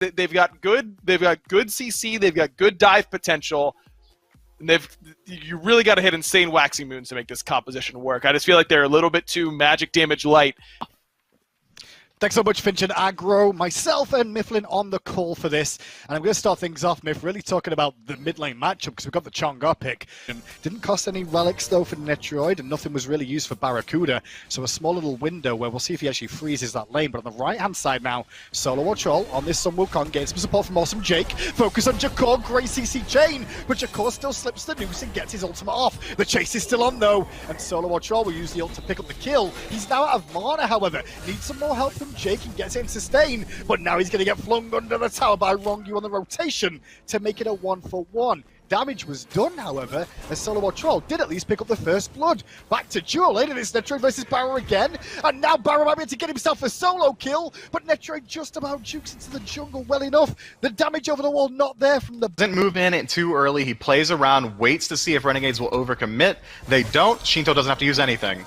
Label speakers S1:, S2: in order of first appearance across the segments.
S1: they've got good CC, they've got good dive potential, and you really got to hit insane waxing moons to make this composition work. I just feel like they're a little bit too magic damage light.
S2: Thanks so much, Finch and Aggro, myself and Mifflin on the call for this. And I'm going to start things off, Miff, really talking about the mid lane matchup, because we've got the Chonga pick. And didn't cost any relics, though, for Netroid, and nothing was really used for Barracuda. So a small little window where we'll see if he actually freezes that lane. But on the right-hand side now, Solo or Troll on this Sun Wukong, getting some support from Awesome Jake. Focus on Jakor, great CC chain. But Jakor still slips the noose and gets his ultimate off. The chase is still on, though. And Solo or Troll will use the ult to pick up the kill. He's now out of mana, however. Needs some more help from Jake and gets him sustain, but now he's going to get flung under the tower by Rongu on the rotation to make it a 1-for-1. Damage was done, however, as Solo or Troll did at least pick up the first blood. Back to duel later, it's Netroid versus Barrow again, and now Barrow might be able to get himself a solo kill, but Netroid just about jukes into the jungle well enough. The damage over the wall not there from the...
S3: Doesn't move in too early, he plays around, waits to see if Renegades will overcommit. They don't, Shinto doesn't have to use anything.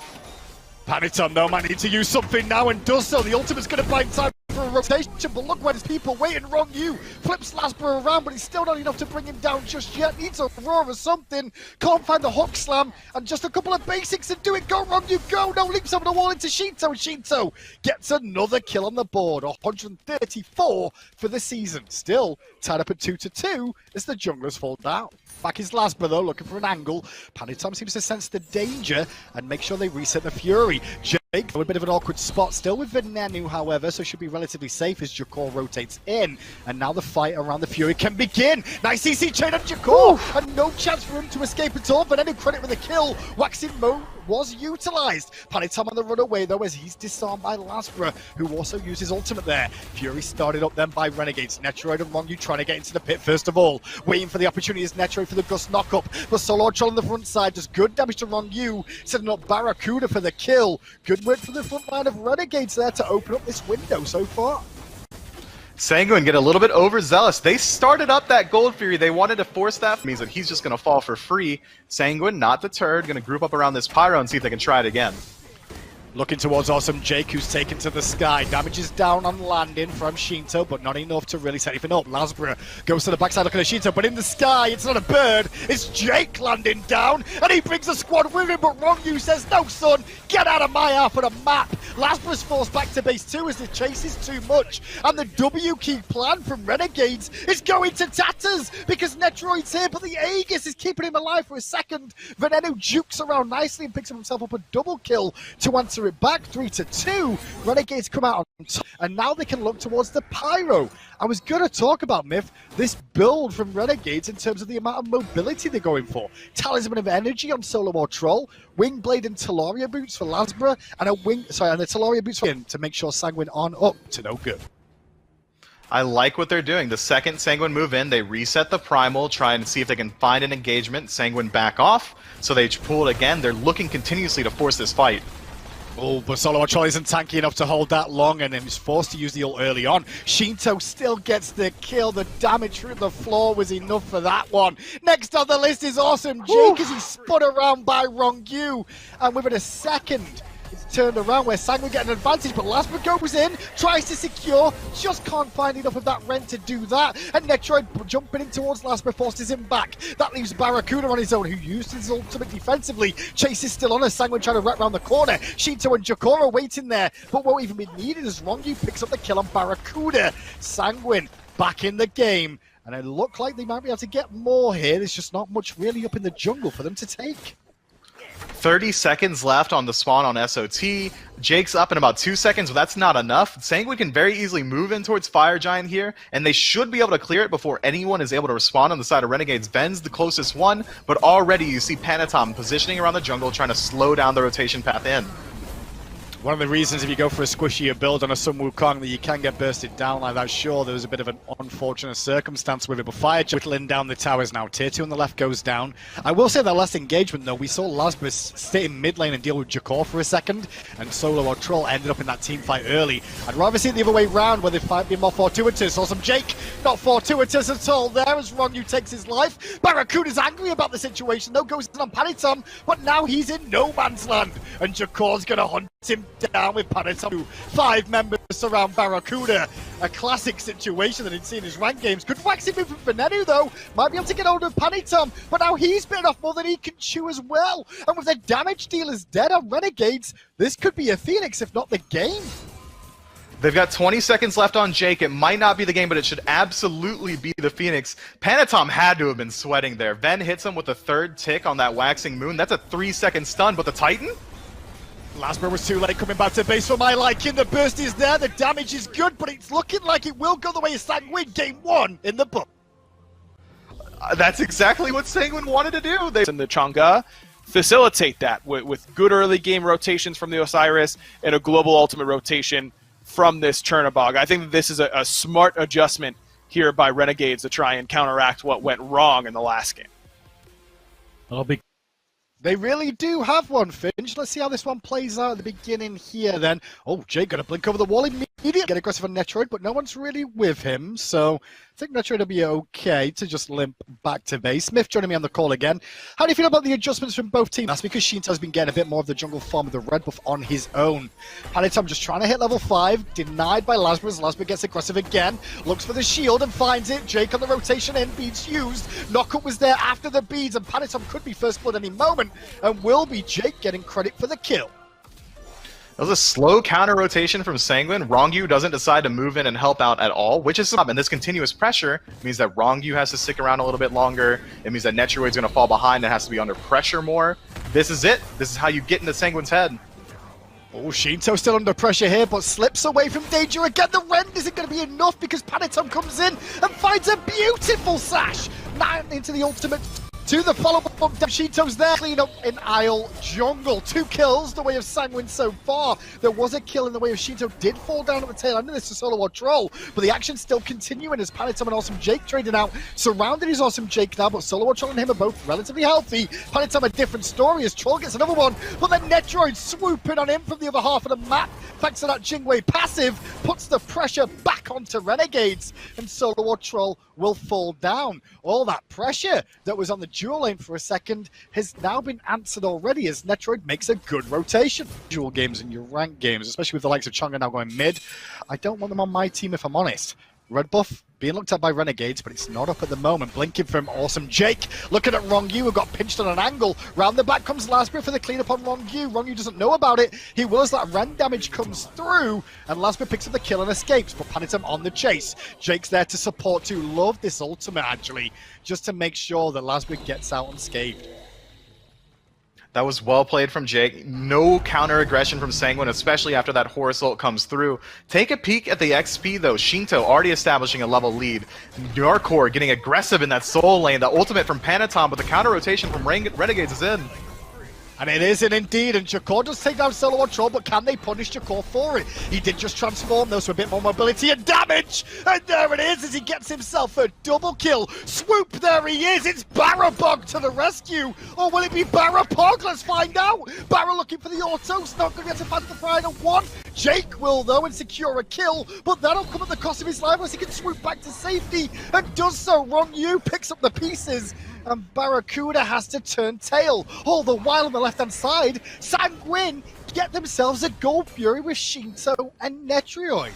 S2: Paniton, though, might need to use something now and does so. The ultimate's going to find time for a rotation, but look where there's people waiting. Wrong you flips Lasbro around, but he's still not enough to bring him down just yet. Needs a roar or something. Can't find the hook slam, and just a couple of basics and do it. Go, Wrong you, go. No, leaps over the wall into Shinto, and Shinto gets another kill on the board. 134 for the season. Still tied up at 2-2 as the junglers fall down. Back is Lasbro, though, looking for an angle. Panitom seems to sense the danger and make sure they reset the Fury. Jake, a bit of an awkward spot still with Venenu, however, so should be relatively safe as Jakor rotates in. And now the fight around the Fury can begin. Nice CC chain on Jakor, and no chance for him to escape at all. Venenu credit with a kill. Waxing mode was utilized. Panitom on the run away, though, as he's disarmed by Lasbro, who also uses ultimate there. Fury started up then by Renegades. Netroid and Rongu trying to get into the pit first of all. Waiting for the opportunity as Netroid for the Gust knockup. But Solo Troll on the front side does good damage to Rongu, setting up Barracuda for the kill. Good work from the front line of Renegades there to open up this window so far.
S3: Sanguine get a little bit overzealous. They started up that Gold Fury. They wanted to force that. Means that he's just going to fall for free. Sanguine, not deterred, going to group up around this Pyro and see if they can try it again.
S2: Looking towards Awesome Jake, who's taken to the sky. Damage is down on landing from Shinto, but not enough to really set anything up. Lasbro goes to the backside looking at Shinto, but in the sky, it's not a bird, it's Jake landing down, and he brings the squad with him, but Rongu says, no son, get out of my half of the map. Lasbro's forced back to base 2 as the chase is too much, and the W key plan from Renegades is going to tatters, because Netroid's here, but the Aegis is keeping him alive for a second. Venenu jukes around nicely and picks himself up a double kill to answer it back. 3-2. Renegades come out on top, and now they can look towards the Pyro. I was going to talk about, Myth, this build from Renegades in terms of the amount of mobility they're going for. Talisman of Energy on Solo or Troll, Wingblade and Talaria boots for Lasbro, and the Talaria boots for him to make sure Sanguine on up to no good.
S3: I like what they're doing. The second Sanguine move in, they reset the Primal, try and see if they can find an engagement. Sanguine back off, so they pull it again. They're looking continuously to force this fight.
S2: Oh, but Solo Troll isn't tanky enough to hold that long, and then he's forced to use the ult early on. Shinto still gets the kill. The damage through the floor was enough for that one. Next on the list is Awesome Jake as he's spun around by Rongu, and within a second, it's turned around where Sanguine get an advantage, but Lasbro goes in, tries to secure, just can't find enough of that rend to do that, and Netroid jumping in towards Lasbro forces him back. That leaves Barracuda on his own, who used his ultimate defensively. Chase is still on as Sanguine trying to wrap around the corner. Shinto and Jakor are waiting there, but won't even be needed as Rongu picks up the kill on Barracuda. Sanguine back in the game, and it looked like they might be able to get more here. There's just not much really up in the jungle for them to take.
S3: 30 seconds left on the spawn on SOT. Jake's up in about 2 seconds, but that's not enough. Sanguine can very easily move in towards Fire Giant here, and they should be able to clear it before anyone is able to respond on the side of Renegades. Ven's the closest one, but already you see Panitom positioning around the jungle, trying to slow down the rotation path in.
S2: One of the reasons if you go for a squishier build on a Sun Wukong that you can get bursted down like that, sure, there was a bit of an unfortunate circumstance with it, but Fire whittling down the towers now. Tier 2 on the left goes down. I will say that last engagement, though, we saw Lasbro stay in mid lane and deal with Jakor for a second, and Solo or Troll ended up in that team fight early. I'd rather see it the other way round, where they fight be more fortuitous. Awesome Jake, not fortuitous at all there as Rongu takes his life. Barracuda's angry about the situation, though, goes on Panitom, but now he's in no man's land, and Jakor's gonna hunt him down with Panatom. 5 members surround Barracuda. A classic situation that he'd seen in his rank games. Good waxing move from Venenu, though. Might be able to get hold of Panatom, but now he's bitten off more than he can chew as well. And with the damage dealers dead on Renegades, this could be a Phoenix, if not the game.
S3: They've got 20 seconds left on Jake. It might not be the game, but it should absolutely be the Phoenix. Panatom had to have been sweating there. Ven hits him with a 3rd tick on that Waxing Moon. That's a 3-second stun, but the Titan?
S2: Lasbro was too late coming back to base for my liking. The burst is there, the damage is good, but it's looking like it will go the way of Sanguine. Game 1 in the book.
S3: That's exactly what Sanguine wanted to do.
S1: And the Chang'e facilitate that with good early game rotations from the Osiris and a global ultimate rotation from this Chernobog. I think that this is a smart adjustment here by Renegades to try and counteract what went wrong in the last game.
S2: They really do have one, Finch. Let's see how this one plays out at the beginning here then. Oh, Jake gonna blink over the wall immediately. Get aggressive on Netroid, but no one's really with him, so I think Netroid will be okay to just limp back to base. Smith joining me on the call again. How do you feel about the adjustments from both teams? That's because Shinto's been getting a bit more of the jungle farm with the red buff on his own. Panatom just trying to hit level 5, denied by Lasbro as Lasbro gets aggressive again. Looks for the shield and finds it. Jake on the rotation in, beads used. Knockup was there after the beads, and Panatom could be first blood any moment, and will be Jake getting credit for the kill.
S3: That was a slow counter rotation from Sanguine. Rongyu doesn't decide to move in and help out at all, which is and this continuous pressure means that Rongyu has to stick around a little bit longer. It means that Netroid's going to fall behind and has to be under pressure more. This is it. This is how you get into Sanguine's head.
S2: Oh, Shinto still under pressure here, but slips away from danger again. The rend isn't going to be enough because Panatom comes in and finds a beautiful sash. Now into the ultimate. To the follow-up from Shinto's there. Clean up in Isle Jungle. 2 kills the way of Sanguine so far. There was a kill in the way of Shinto. Did fall down at the tail end of this to solo or troll. But the action's still continuing as Panatom and Awesome Jake trading out. Surrounded is Awesome Jake now, but solo or troll and him are both relatively healthy. Panatom a different story as Troll gets another one. But then Netroid swooping on him from the other half of the map. Thanks to that Jingwei passive. Puts the pressure back onto Renegades. And solo or troll will fall down. All that pressure that was on the dual lane for a second has now been answered already as Netroid makes a good rotation. Dual games and your rank games, especially with the likes of Chang'e now going mid, I don't want them on my team if I'm honest. Red buff being looked at by Renegades, but it's not up at the moment. Blinking from Awesome Jake. Looking at Rongyu, who got pinched on an angle. Round the back comes Lasbro for the cleanup on Rongyu. Rongyu doesn't know about it. He will as that rend damage comes through, and Lasbro picks up the kill and escapes, but Panatom on the chase. Jake's there to support too. Love this ultimate, actually, just to make sure that Lasbro gets out unscathed.
S3: That was well played from Jake. No counter aggression from Sanguine, especially after that Horus ult comes through. Take a peek at the XP though. Shinto already establishing a level lead. Yarkor getting aggressive in that soul lane. The ultimate from Panatom, but the counter rotation from Renegades is in.
S2: And it isn't indeed, and Jakor does take down Solo on Troll, but can they punish Jakor for it? He did just transform those for a bit more mobility and damage! And there it is as he gets himself a double kill. Swoop, there he is! It's Barabog to the rescue! Or will it be Barapog? Let's find out! Barra looking for the autos, not going to get to pass the final one. Jake will, though, and secure a kill, but that'll come at the cost of his life as he can swoop back to safety, and does so. Rongyu picks up the pieces, and Barracuda has to turn tail. All the while on the left-hand side, Sanguine get themselves a Gold Fury with Shinto and Netroid.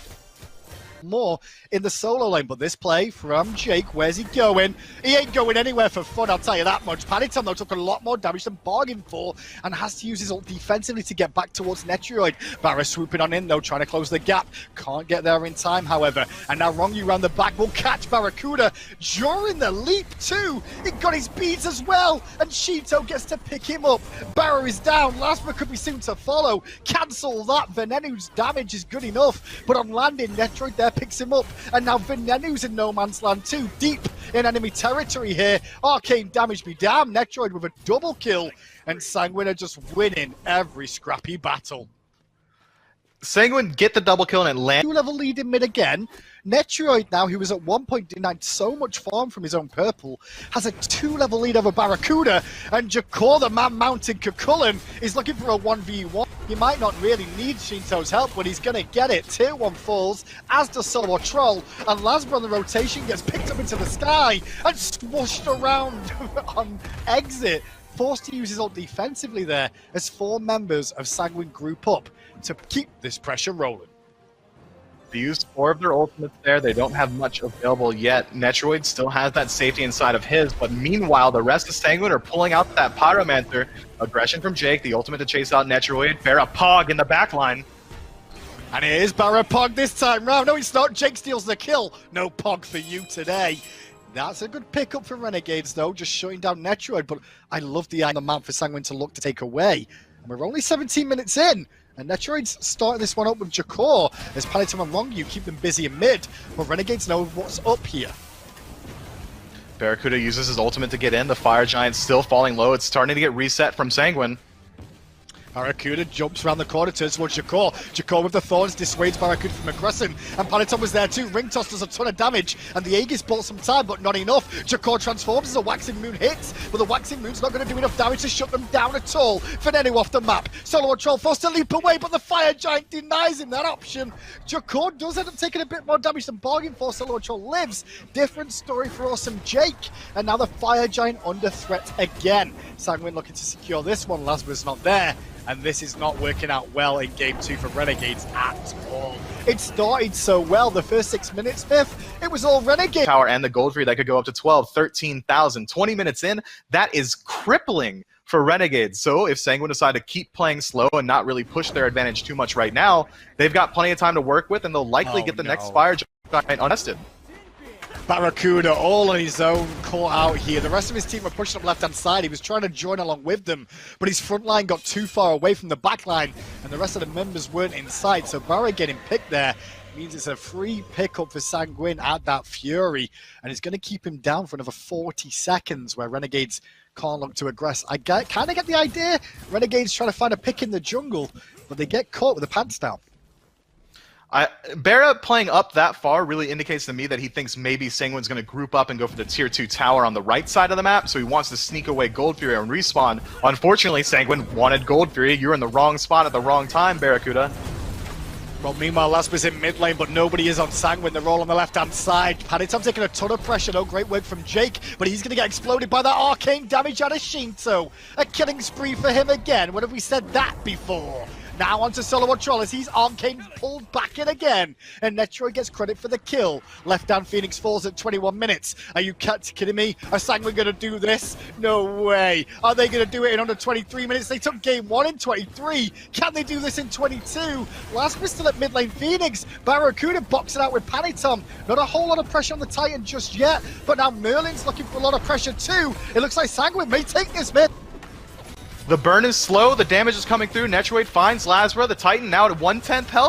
S2: More in the solo lane, but this play from Jake, where's he going? He ain't going anywhere for fun, I'll tell you that much. Panatom though took a lot more damage than bargained for and has to use his ult defensively to get back towards Netroid. Barra swooping on in though, trying to close the gap. Can't get there in time, however. And now Rongyu round the back will catch Barracuda during the leap too. He got his beads as well, and Shinto gets to pick him up. Barra is down, Lasma could be soon to follow. Cancel that, Venenu's damage is good enough, but on landing, Netroid there picks him up, and now Venenu's in no man's land too, deep in enemy territory here. Arcane damage be damned, Netroid with a double kill, and Sanguine are just winning every scrappy battle.
S3: Sanguine get the double kill and land.
S2: 2-level lead in mid again. Netroid now, who was at one point denied so much farm from his own purple, has a 2-level lead over Barracuda, and Jakor, the man mounted Kukulin, is looking for a 1v1. He might not really need Shinto's help, but he's going to get it. Tier 1 falls, as does Solo Troll, and Lasbro on the rotation gets picked up into the sky and swooshed around on exit. forced to use his ult defensively there as 4 members of Sanguine group up to keep this pressure rolling.
S3: They used 4 of their ultimates there. They don't have much available yet. Netroid still has that safety inside of his, but meanwhile, the rest of Sanguine are pulling out that Pyromancer. Aggression from Jake, the ultimate to chase out Netroid. BRZA Pog in the backline.
S2: And it is BRZA Pog this time round. No, it's not. Jake steals the kill. No Pog for you today. That's a good pickup for Renegades, though, just shutting down Netroid. But I love the eye on the map for Sanguine to look to take away. And we're only 17 minutes in. And Netroid's starting this one up with Jakor as Palitum and Rongu keep them busy in mid. But Renegades know what's up here.
S3: Barracuda uses his ultimate to get in. The Fire Giant's still falling low. It's starting to get reset from Sanguine.
S2: Barracuda jumps around the corner, turns towards Jakor. Jakor with the thorns dissuades Barracuda from aggressing. And Paliton was there too. Ring Toss does a ton of damage. And the Aegis bought some time, but not enough. Jakor transforms as a Waxing Moon hits. But the Waxing Moon's not going to do enough damage to shut them down at all. Venenu off the map. Solo Troll forced to leap away, but the Fire Giant denies him that option. Jakor does end up taking a bit more damage than bargain for. Solo Troll lives. Different story for Awesome Jake. And now the Fire Giant under threat again. Sanguine looking to secure this one. Lasber's not there. And this is not working out well in Game 2 for Renegades at all. It started so well. The first 6 minutes, Biff, it was all Renegade.
S3: Power and the gold free that could go up to 12, 13,000. 20 minutes in, that is crippling for Renegades. So if Sanguine decide to keep playing slow and not really push their advantage too much right now, they've got plenty of time to work with, and they'll likely get the next Fire Giant untested.
S2: Barracuda all on his own, caught out here. The rest of his team were pushing up left-hand side. He was trying to join along with them, but his front line got too far away from the back line, and the rest of the members weren't in sight. So Barra getting picked there means it's a free pickup for Sanguine at that Fury, and it's going to keep him down for another 40 seconds where Renegades can't look to aggress. I kind of get the idea. Renegades trying to find a pick in the jungle, but they get caught with the pants down.
S3: BRZA playing up that far really indicates to me that he thinks maybe Sanguine's going to group up and go for the tier 2 tower on the right side of the map, so he wants to sneak away Gold Fury and respawn. Unfortunately, Sanguine wanted Gold Fury. You're in the wrong spot at the wrong time, Barracuda.
S2: Well, meanwhile, Lasper's in mid lane, but nobody is on Sanguine. They're all on the left-hand side. Panitom taking a ton of pressure. No great work from Jake, but he's going to get exploded by that arcane damage out of Shinto. A killing spree for him again. When have we said that before? Now onto Solo Troll as he's arcane pulled back in again. And Netroid gets credit for the kill. Left down Phoenix falls at 21 minutes. Are you kidding me? Are Sanguine going to do this? No way. Are they going to do it in under 23 minutes? They took game 1 in 23. Can they do this in 22? Lasper's still at mid lane Phoenix. Barracuda boxing out with Panitom. Not a whole lot of pressure on the Titan just yet. But now Merlin's looking for a lot of pressure too. It looks like Sanguine may take this mid.
S3: The burn is slow, the damage is coming through. Netroid finds Lasra, the Titan now at 1/10 health.